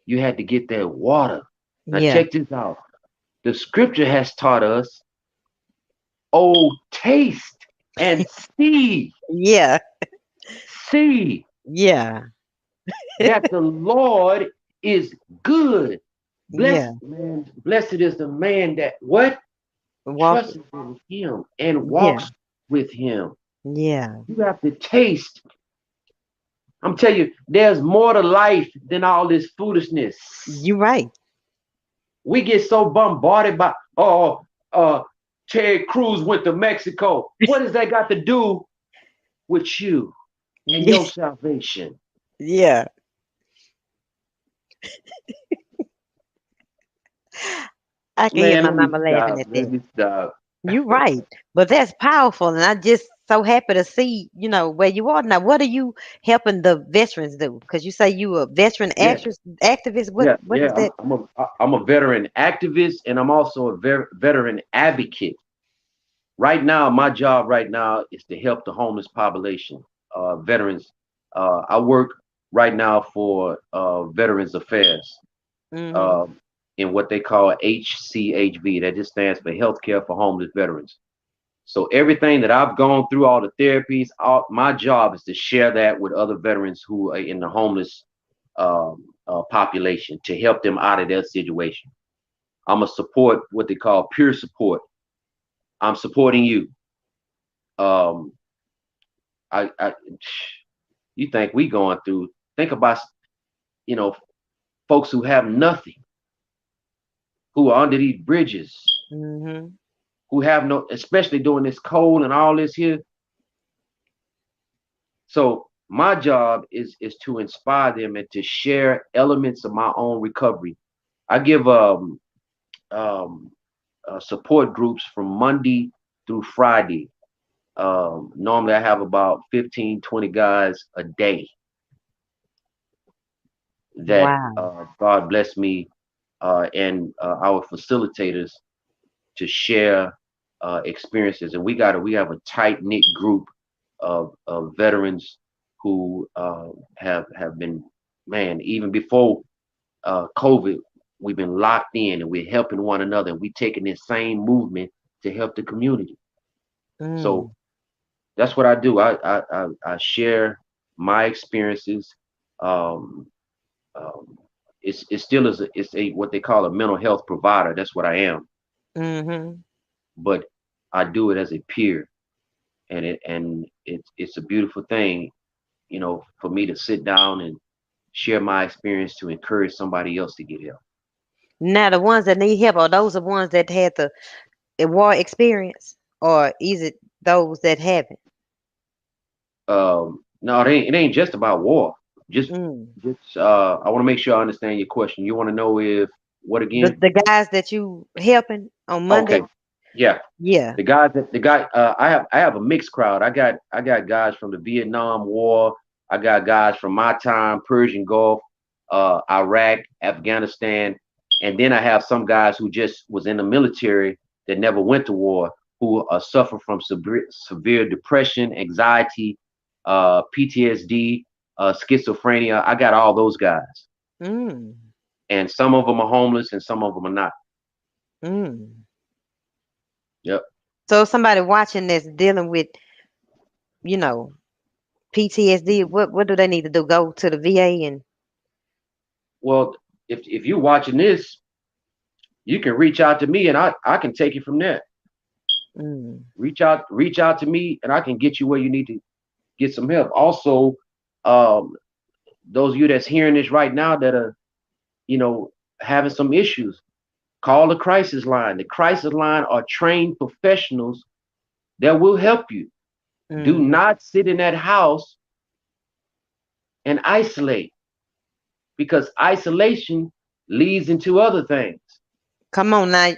You had to get that water. Now Yeah. check this out. The scripture has taught us, oh, taste and see, Yeah. see Yeah. that the Lord is good. Yeah. Blessed is the man that what? Walk. Trusts in him and Yeah. walks with him. Yeah. You have to taste. I'm telling you, there's more to life than all this foolishness. You right. We get so bombarded by, oh, Ted Cruz went to Mexico. What does that got to do with you and your salvation? Yeah. I can hear Man, my let me mama laughing stop. at Let that. me stop. You right. But that's powerful. And I just so happy to see, where you are now. What are you helping the veterans do? Because you say you a veteran Yeah, activist. What yeah. is that? I'm a veteran activist, and I'm also a veteran advocate. Right now, my job right now is to help the homeless population, veterans. I work right now for Veterans Affairs, Mm-hmm. uh, in what they call HCHV. That just stands for Healthcare for Homeless Veterans. So everything that I've gone through, all the therapies, my job is to share that with other veterans who are in the homeless population to help them out of their situation. I'm a support what they call peer support. I'm supporting you. Um, I you think we going through? Think about you know folks who have nothing, who are under these bridges, Mm-hmm. who have no, especially during this cold and all this here. So my job is to inspire them and to share elements of my own recovery. I give um, support groups from Monday through Friday. Normally I have about 15, 20 guys a day that Wow. God bless me and our facilitators to share experiences. And we have a tight knit group of veterans who have been, man, even before COVID, we've been locked in and we're helping one another and we taking this same movement to help the community. So Mm. that's what I do. I share my experiences. Um, um, it's still is it's a what they call a mental health provider. That's what I am. Mm-hmm. But I do it as a peer, and it's a beautiful thing, for me to sit down and share my experience to encourage somebody else to get help. Now the ones that need help are those the ones that had the war experience, or is it those that haven't? No, it ain't just about war. Just, Mm. I want to make sure I understand your question. You want to know if what The again? the guys that you helping on Okay, Monday? yeah. Yeah. I have a mixed crowd. I got guys from the Vietnam War. I got guys from my time, Persian Gulf, Iraq, Afghanistan, and then I have some guys who just was in the military that never went to war, who suffer from severe depression, anxiety, PTSD, schizophrenia. I got all those guys. Mm. and some of them are homeless and some of them are not. Mm. Yep. So if somebody watching this dealing with, you know, PTSD, what do they need to do? Go to the VA and Well, if you're watching this, you can reach out to me and I can take it from there. mm, Reach out to me and I can get you where you need to get some help. Also, um, those of you that's hearing this right now that are, you know, having some issues, call the crisis line. The crisis line are trained professionals that will help you. Do mm. not sit in that house and isolate because isolation leads into other things. Come on now.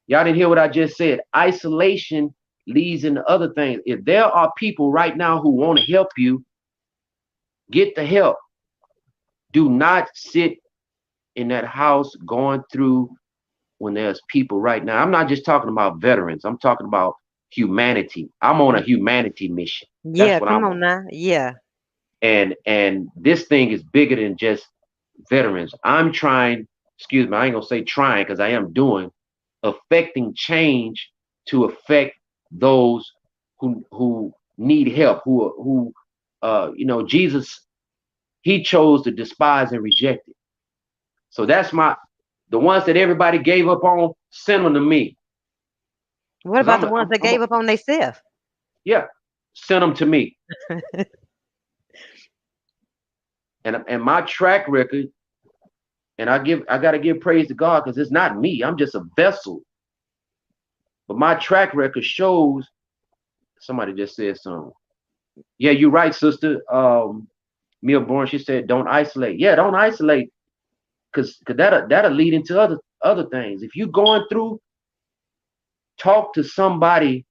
Y'all didn't hear what I just said. Isolation leads into other things. If there are people right now who want to help you, get the help. Do not sit in that house going through when there's people right now. I'm not just talking about veterans. I'm talking about humanity. I'm on a humanity mission. That's Yeah, what come I'm on on. now. Yeah. And this thing is bigger than just veterans. I'm trying, excuse me, I ain't gonna say trying because I am doing affecting change to affect those who need help, Jesus, he chose to despise and reject it. So that's the ones that everybody gave up on, send them to me. What Cause about the ones that I'm a gave up on themselves? yeah, send them to me. And my track record, and I gotta give praise to God because it's not me. I'm just a vessel. But my track record shows somebody just said something. Yeah, you're right, sister. Mia Bourne, she said, don't isolate. Yeah, don't isolate, cause that'll lead into other things. If you're going through, talk to somebody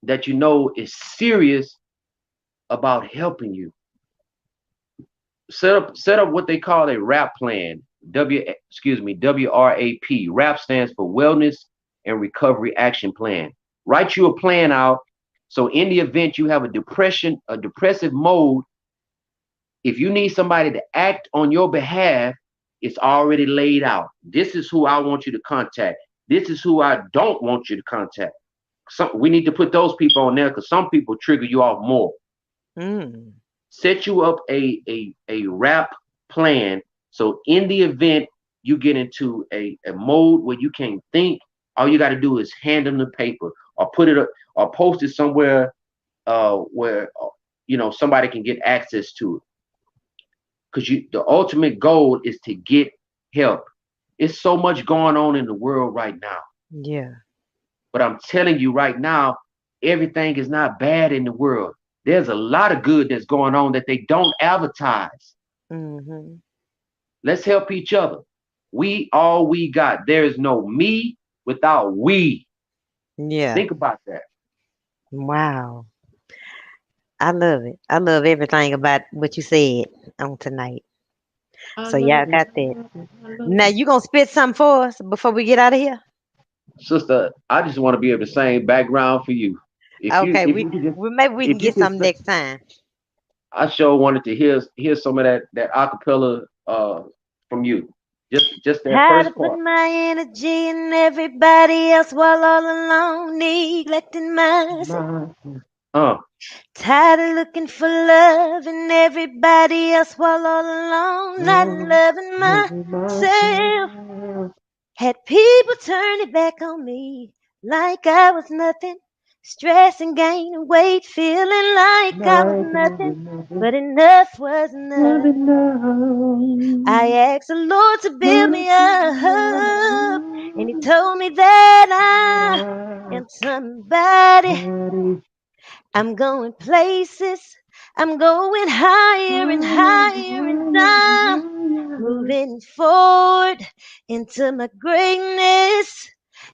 that you know is serious about helping you. Set up what they call a RAP plan. WRAP. RAP stands for Wellness and Recovery Action Plan. Write you a plan out. So in the event you have a depressive mode, if you need somebody to act on your behalf, it's already laid out. This is who I want you to contact. This is who I don't want you to contact. We need to put those people on there because some people trigger you off more. Mm. Set you up a RAP plan. So in the event you get into a mode where you can't think, all you got to do is hand them the paper or put it up or post it somewhere where somebody can get access to it. Because the ultimate goal is to get help. It's so much going on in the world right now. Yeah. But I'm telling you right now, everything is not bad in the world. There's a lot of good that's going on that they don't advertise. Mm-hmm. Let's help each other. We all we got. There is no me without we. Yeah. Think about that. Wow. I love it. I love everything about what you said on tonight. I So y'all love it. got I that. love it. I love Now it. you gonna spit something for us before we get out of here? Sister, I just want to be able to sing background for you. If you Okay, if you could just maybe we can if you get could some sing, next time. I sure wanted to hear some of that acapella from you. Just that How to first put part. my energy in everybody else while all alone, neglecting myself. My, uh, Tired of looking for love in everybody else while all alone, not loving myself. myself. Had people turn it back on me like I was nothing. Stress and gaining weight, feeling like I was Like I nothing. would never But enough was was enough. I enough. asked the Lord to build Gonna me up, and He feel told me that I that am somebody. body I'm going places. I'm going higher and higher, higher, and higher, I'm higher. moving forward into my greatness.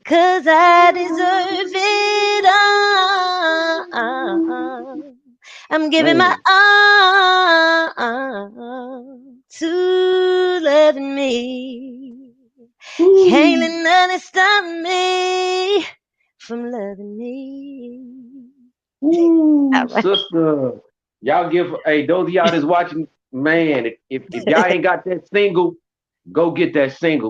'Cause I deserve it all. I'm giving my Man, all to loving me. Can't woo, let nothing stop me from loving me. All woo, right. sister. Y'all give, hey, those of y'all that's watching. Man, if y'all ain't got that single, go get that single